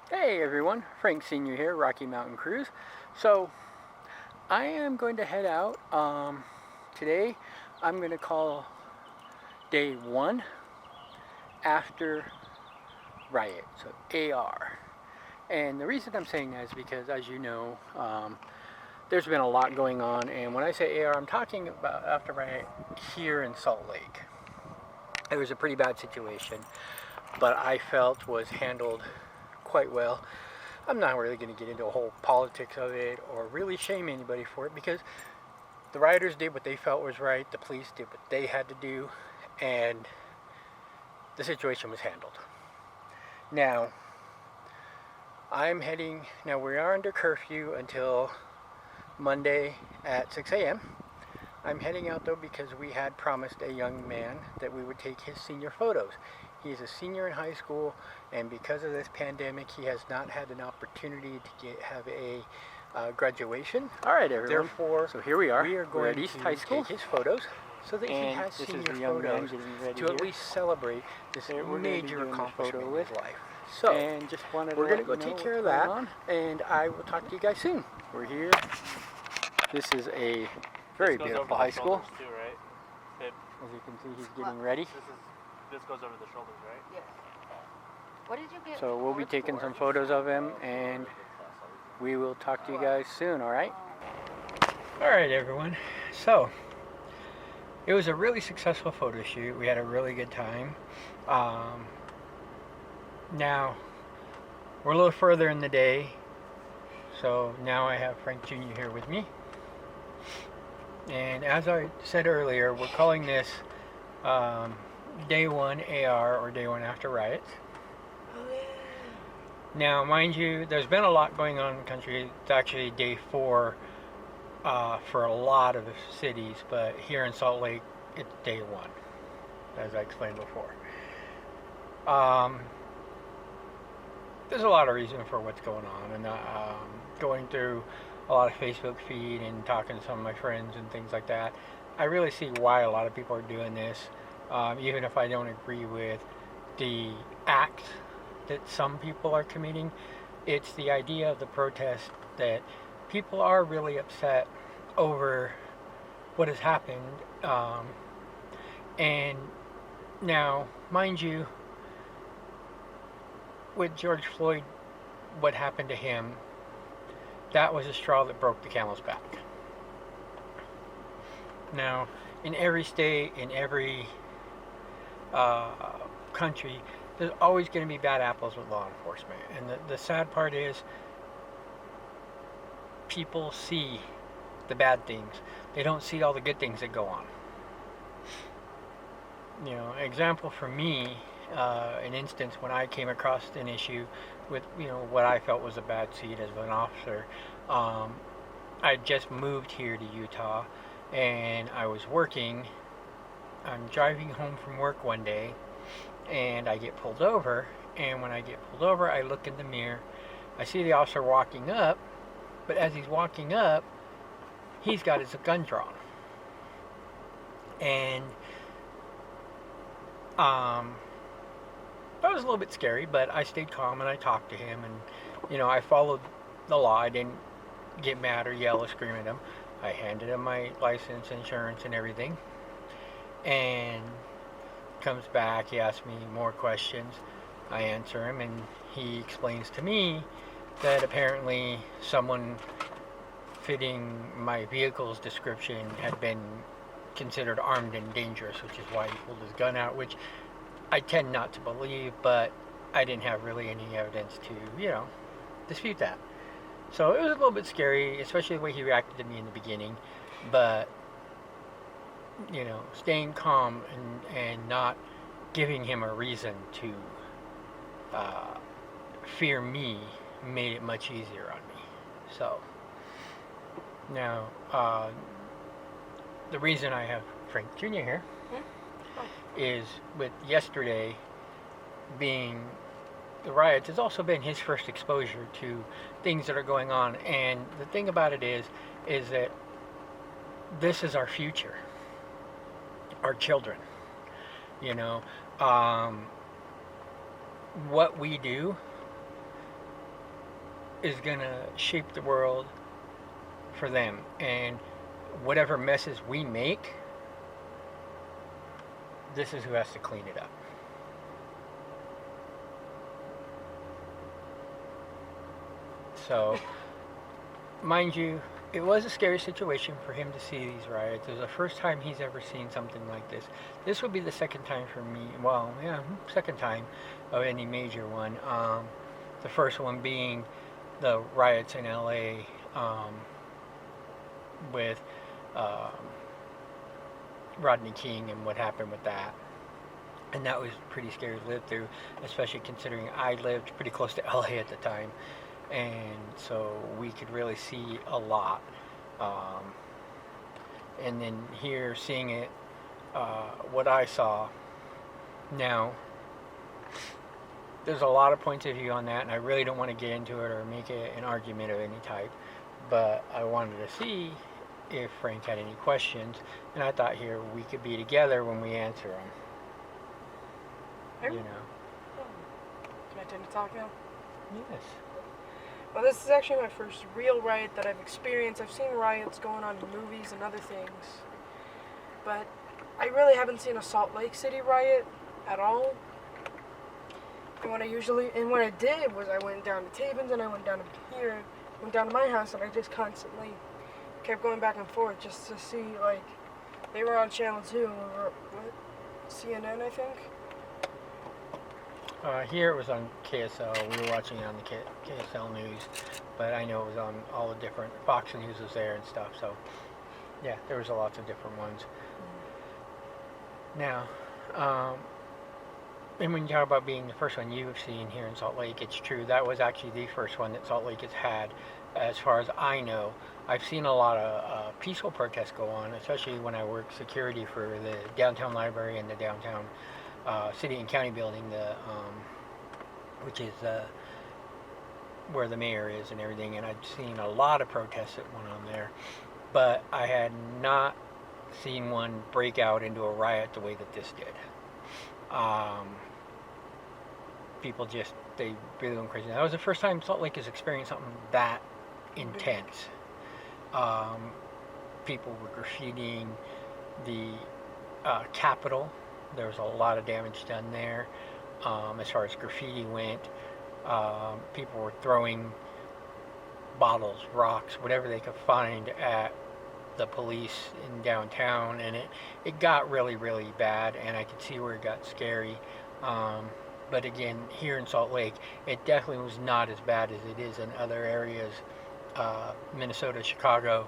Hey everyone, Frank Sr. here, Rocky Mountain Cruise. So, I am going to head out. Today, I'm going to call day one after Riot, so AR. And the reason I'm saying that is because, as you know, there's been a lot going on. And when I say AR, I'm talking about after Riot here in Salt Lake. It was a pretty bad situation, but I felt was handled quite well. I'm not really going to get into a whole politics of it or really shame anybody for it, because the rioters did what they felt was right, the police did what they had to do, and the situation was handled. Now, we are under curfew until Monday at 6 a.m. I'm heading out though because we had promised a young man that we would take his senior photos. He's a senior in high school, and because of this pandemic, he has not had an opportunity to have a graduation. All right, everyone. Therefore, so here we are going at East High School. Take his photos so that he has senior photos to at least celebrate this major accomplishment in his life. So, we're going to go take care of that, and I will talk to you guys soon. We're here. This is a very beautiful high school. Too, right? As you can see, he's getting ready. This goes over the shoulders, right? Yes. What did you get? So we'll be taking some photos of him, and we will talk to you guys soon, alright? Alright everyone, so it was a really successful photo shoot. We had a really good time. Now, we're a little further in the day, so now I have Frank Jr. here with me. And as I said earlier, we're calling this Day 1 AR, or Day 1 After Riot. Now, mind you, there's been a lot going on in the country. It's actually Day 4 for a lot of the cities, but here in Salt Lake, it's Day 1, as I explained before. There's a lot of reason for what's going on, and going through a lot of Facebook feed and talking to some of my friends and things like that, I really see why a lot of people are doing this. Even if I don't agree with the act that some people are committing, it's the idea of the protest that people are really upset over what has happened. And now, mind you, with George Floyd, what happened to him, that was a straw that broke the camel's back. Now, in every state, in every country, there's always going to be bad apples with law enforcement. And the sad part is, people see the bad things. They don't see all the good things that go on. You know, example for me, an instance when I came across an issue with, what I felt was a bad seat as an officer. I just moved here to Utah, and I was working. I'm driving home from work one day, and I get pulled over, and when I get pulled over, I look in the mirror. I see the officer walking up, but as he's walking up, he's got his gun drawn. And that was a little bit scary, but I stayed calm and I talked to him, and I followed the law. I didn't get mad or yell or scream at him. I handed him my license, insurance, and everything, and comes back. He asks me more questions. I answer him, and he explains to me that apparently someone fitting my vehicle's description had been considered armed and dangerous, which is why he pulled his gun out, which I tend not to believe, but I didn't have really any evidence to, dispute that. So it was a little bit scary, especially the way he reacted to me in the beginning, but, staying calm and not giving him a reason to fear me made it much easier on me. So, now, the reason I have Frank Jr. here is with yesterday being the riots, has also been his first exposure to things that are going on. And the thing about it is that this is our future, our children. What we do is going to shape the world for them. And whatever messes we make, this is who has to clean it up. So, mind you, it was a scary situation for him to see these riots. It was the first time he's ever seen something like this. This would be the second time for me. Well, yeah, second time of any major one. The first one being the riots in LA with Rodney King and what happened with that. And that was pretty scary to live through, especially considering I lived pretty close to LA at the time. And so we could really see a lot. And then here, seeing it, what I saw now, there's a lot of points of view on that, and I really don't want to get into it or make it an argument of any type, but I wanted to see if Frank had any questions, and I thought here we could be together when we answer them. You know. Can I turn to talk now? Yes. Well, this is actually my first real riot that I've experienced. I've seen riots going on in movies and other things, but I really haven't seen a Salt Lake City riot at all. And what I did was I went down to Taven's and I went down to here, went down to my house, and I just constantly kept going back and forth just to see, like, they were on Channel 2, CNN, I think. Here it was on KSL. We were watching it on the KSL news, but I know it was on all the different, Fox News was there and stuff, so yeah, there was lots of different ones. Now, and when you talk about being the first one you've seen here in Salt Lake, it's true. That was actually the first one that Salt Lake has had, as far as I know. I've seen a lot of peaceful protests go on, especially when I worked security for the downtown library and the downtown city and county building, which is where the mayor is and everything. And I'd seen a lot of protests that went on there, but I had not seen one break out into a riot the way that this did. People just, they really went crazy. That was the first time Salt Lake has experienced something that intense. People were graffitiing the Capitol. There was a lot of damage done there. As far as graffiti went, people were throwing bottles, rocks, whatever they could find at the police in downtown, and it got really, really bad, and I could see where it got scary. But again, here in Salt Lake, it definitely was not as bad as it is in other areas. Minnesota, Chicago,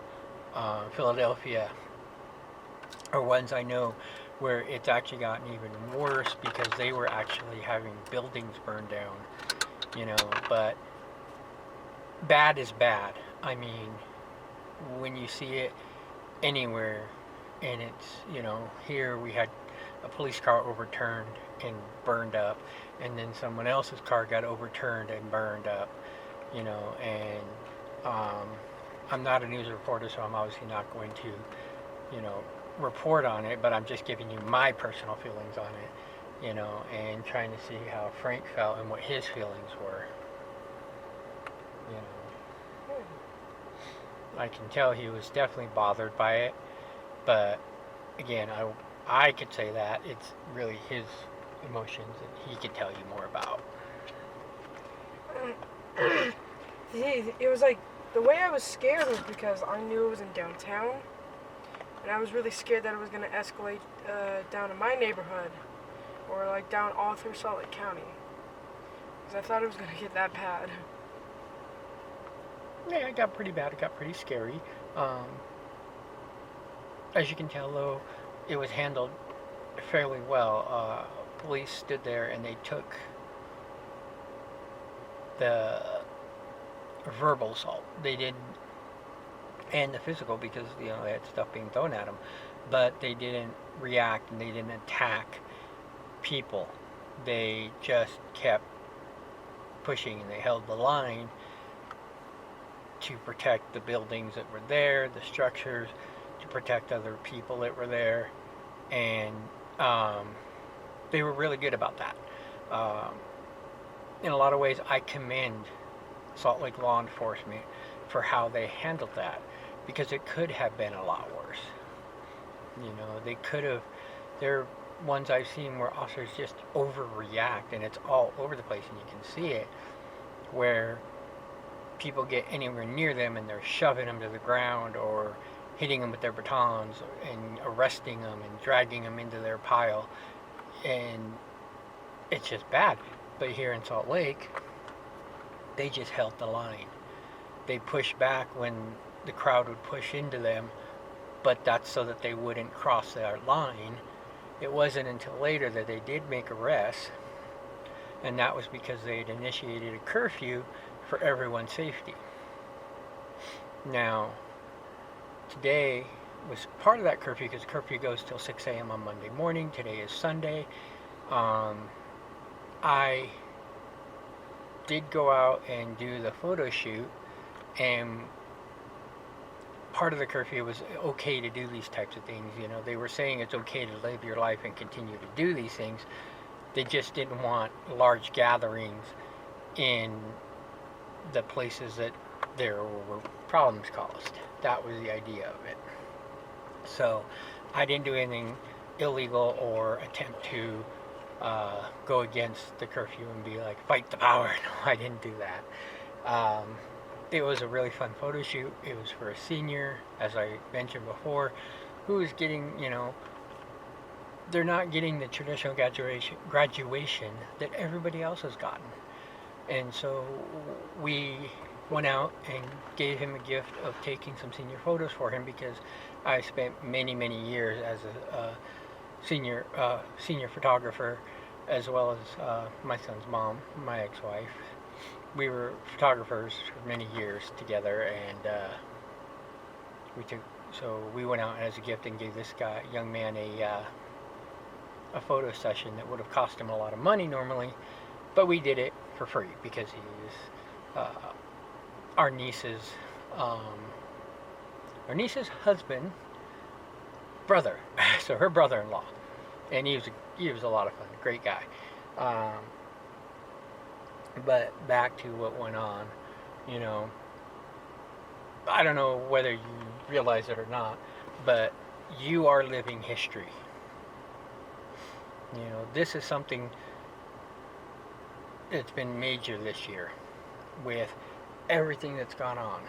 Philadelphia are ones I know where it's actually gotten even worse because they were actually having buildings burned down, you know. But bad is bad. I mean, when you see it anywhere, and it's, you know, here we had a police car overturned and burned up, and then someone else's car got overturned and burned up, you know. And I'm not a news reporter, so I'm obviously not going to, you know, report on it, but I'm just giving you my personal feelings on it, you know, and trying to see how Frank felt and what his feelings were, you know. I can tell he was definitely bothered by it, but again, I could say that it's really his emotions that he could tell you more about. It was like, the way I was scared was because I knew it was in downtown, and I was really scared that it was going to escalate down to my neighborhood, or like down all through Salt Lake County, because I thought it was going to get that bad. Yeah, it got pretty bad. It got pretty scary. As you can tell, though, it was handled fairly well. Police stood there and they took the verbal assault. They didn't, and the physical, because, you know, they had stuff being thrown at them, but they didn't react and they didn't attack people. They just kept pushing and they held the line to protect the buildings that were there, the structures, to protect other people that were there, and they were really good about that. In a lot of ways, I commend Salt Lake law enforcement for how they handled that, because it could have been a lot worse. You know, they could have. There are ones I've seen where officers just overreact, and it's all over the place, and you can see it, where people get anywhere near them and they're shoving them to the ground or hitting them with their batons and arresting them and dragging them into their pile, and it's just bad. But here in Salt Lake, they just held the line. They pushed back when the crowd would push into them, but that's so that they wouldn't cross their line. It wasn't until later that they did make arrests, and that was because they had initiated a curfew for everyone's safety. Now, today was part of that curfew, because curfew goes till 6 a.m. on Monday morning. Today is Sunday. I did go out and do the photo shoot, and part of the curfew was okay to do these types of things. You know, they were saying it's okay to live your life and continue to do these things. They just didn't want large gatherings in the places that there were problems caused. That was the idea of it. So I didn't do anything illegal or attempt to go against the curfew and be like, fight the power. No, I didn't do that. It was a really fun photo shoot. It was for a senior, as I mentioned before, who is getting, you know, they're not getting the traditional graduation that everybody else has gotten. And so we went out and gave him a gift of taking some senior photos for him, because I spent many, many years as a senior photographer, as well as my son's mom, my ex-wife. We were photographers for many years together, and we went out as a gift and gave this young man a photo session that would have cost him a lot of money normally, but we did it for free because he's our niece's husband, brother, so her brother-in-law, and he was a lot of fun, great guy. But back to what went on, you know, I don't know whether you realize it or not, but you are living history. You know, this is something that's been major this year with everything that's gone on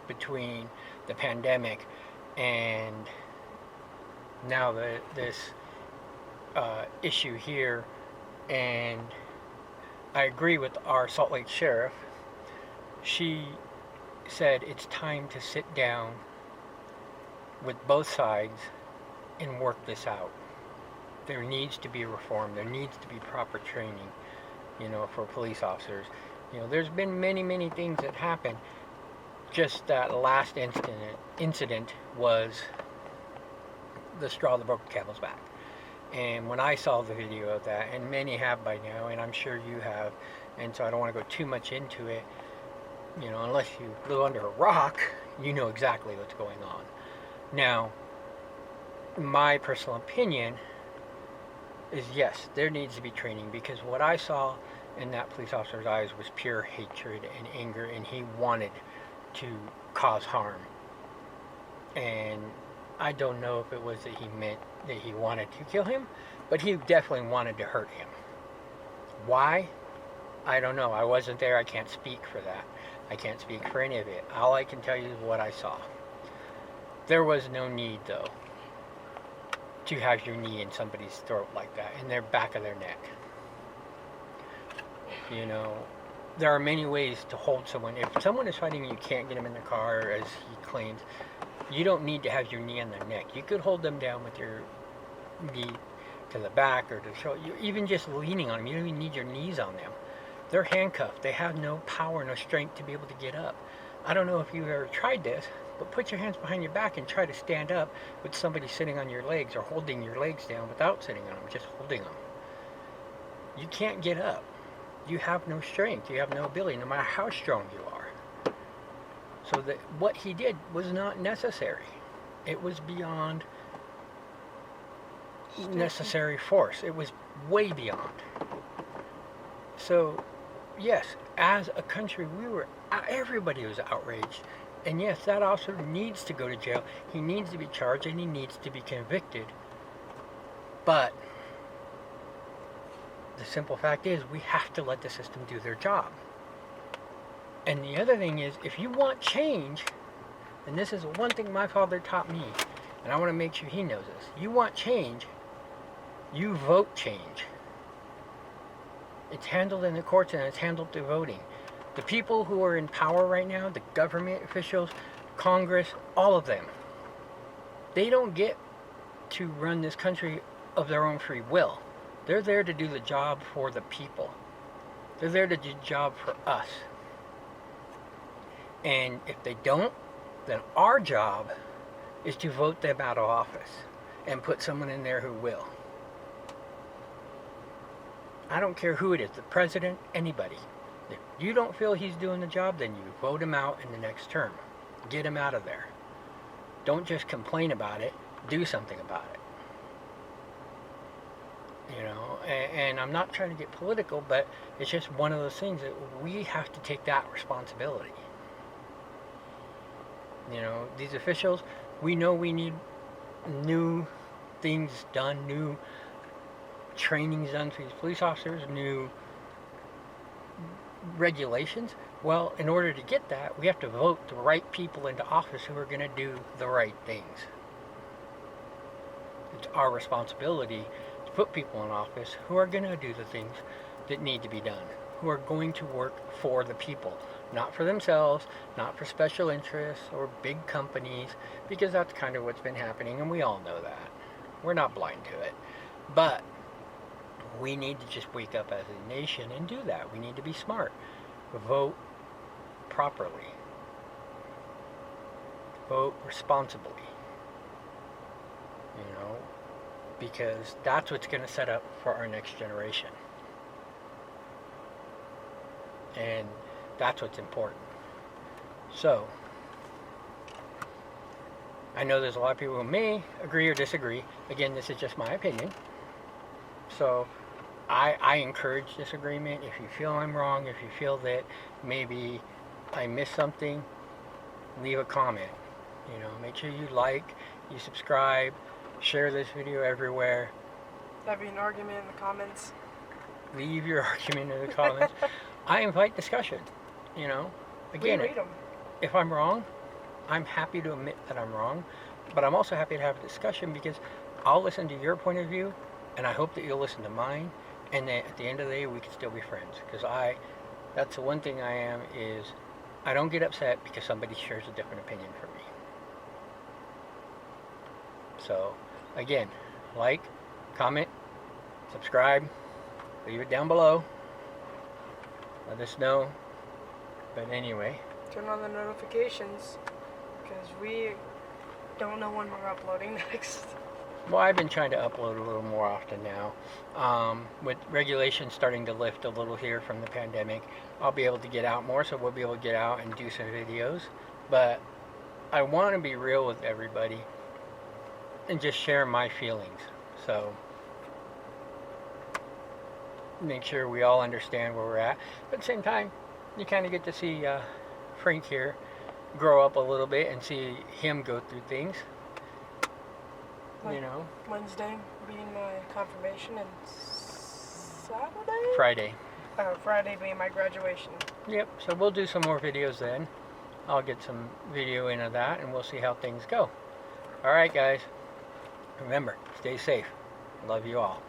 between the pandemic and now this issue here. And I agree with our Salt Lake sheriff. She said it's time to sit down with both sides and work this out. There needs to be reform. There needs to be proper training, you know, for police officers. You know, there's been many, many things that happened. Just that last incident was the straw that broke the camel's back. And when I saw the video of that, and many have by now, and I'm sure you have, and so I don't want to go too much into it, you know, unless you live under a rock, you know exactly what's going on. Now, my personal opinion is yes, there needs to be training, because what I saw in that police officer's eyes was pure hatred and anger, and he wanted to cause harm. And I don't know if it was that he meant that he wanted to kill him, but he definitely wanted to hurt him. Why? I don't know. I wasn't there. I can't speak for that. I can't speak for any of it. All I can tell you is what I saw. There was no need, though, to have your knee in somebody's throat like that, in their back of their neck. You know, there are many ways to hold someone. If someone is fighting and you can't get them in the car, as he claims, you don't need to have your knee on their neck. You could hold them down with your knee to the back or to the shoulder. You're even just leaning on them. You don't even need your knees on them. They're handcuffed. They have no power, no strength to be able to get up. I don't know if you've ever tried this, but put your hands behind your back and try to stand up with somebody sitting on your legs or holding your legs down without sitting on them, just holding them. You can't get up. You have no strength. You have no ability, no matter how strong you are. So that what he did was not necessary. It was beyond necessary force. It was way beyond. So yes, as a country, everybody was outraged. And yes, that officer needs to go to jail. He needs to be charged and he needs to be convicted. But the simple fact is, we have to let the system do their job. And the other thing is, if you want change, and this is one thing my father taught me, and I want to make sure he knows this. You want change, you vote change. It's handled in the courts and it's handled through voting. The people who are in power right now, the government officials, Congress, all of them, they don't get to run this country of their own free will. They're there to do the job for the people. They're there to do the job for us. And if they don't, then our job is to vote them out of office and put someone in there who will. I don't care who it is, the president, anybody. If you don't feel he's doing the job, then you vote him out in the next term. Get him out of there. Don't just complain about it, do something about it. You know, and I'm not trying to get political, but it's just one of those things that we have to take that responsibility. You know, these officials, we know we need new things done, new trainings done for these police officers, new regulations. Well, in order to get that, we have to vote the right people into office who are going to do the right things. It's our responsibility to put people in office who are going to do the things that need to be done, who are going to work for the people, not for themselves, not for special interests or big companies, because that's kind of what's been happening, and we all know that. We're not blind to it. But we need to just wake up as a nation and do that. We need to be smart. Vote properly. Vote responsibly. You know, because that's what's going to set up for our next generation. And that's what's important. So, I know there's a lot of people who may agree or disagree. Again, this is just my opinion. So, I encourage disagreement. If you feel I'm wrong, if you feel that maybe I missed something, leave a comment. You know, make sure you like, you subscribe, share this video everywhere. Having an argument in the comments. Leave your argument in the comments. I invite discussion. You know, again, We read them. if I'm wrong, I'm happy to admit that I'm wrong, but I'm also happy to have a discussion because I'll listen to your point of view, and I hope that you'll listen to mine, and that at the end of the day, we can still be friends. Because that's the one thing I am, is I don't get upset because somebody shares a different opinion from me. So, again, like, comment, subscribe, leave it down below. Let us know. But anyway. Turn on the notifications, because we don't know when we're uploading next. Well, I've been trying to upload a little more often now. With regulations starting to lift a little here from the pandemic, I'll be able to get out more, so we'll be able to get out and do some videos. But I want to be real with everybody and just share my feelings. So, make sure we all understand where we're at. But at the same time, you kind of get to see Frank here grow up a little bit and see him go through things. You know, Wednesday being my confirmation and Saturday? Friday. Friday being my graduation. Yep, so we'll do some more videos then. I'll get some video into that and we'll see how things go. Alright guys, remember, stay safe. Love you all.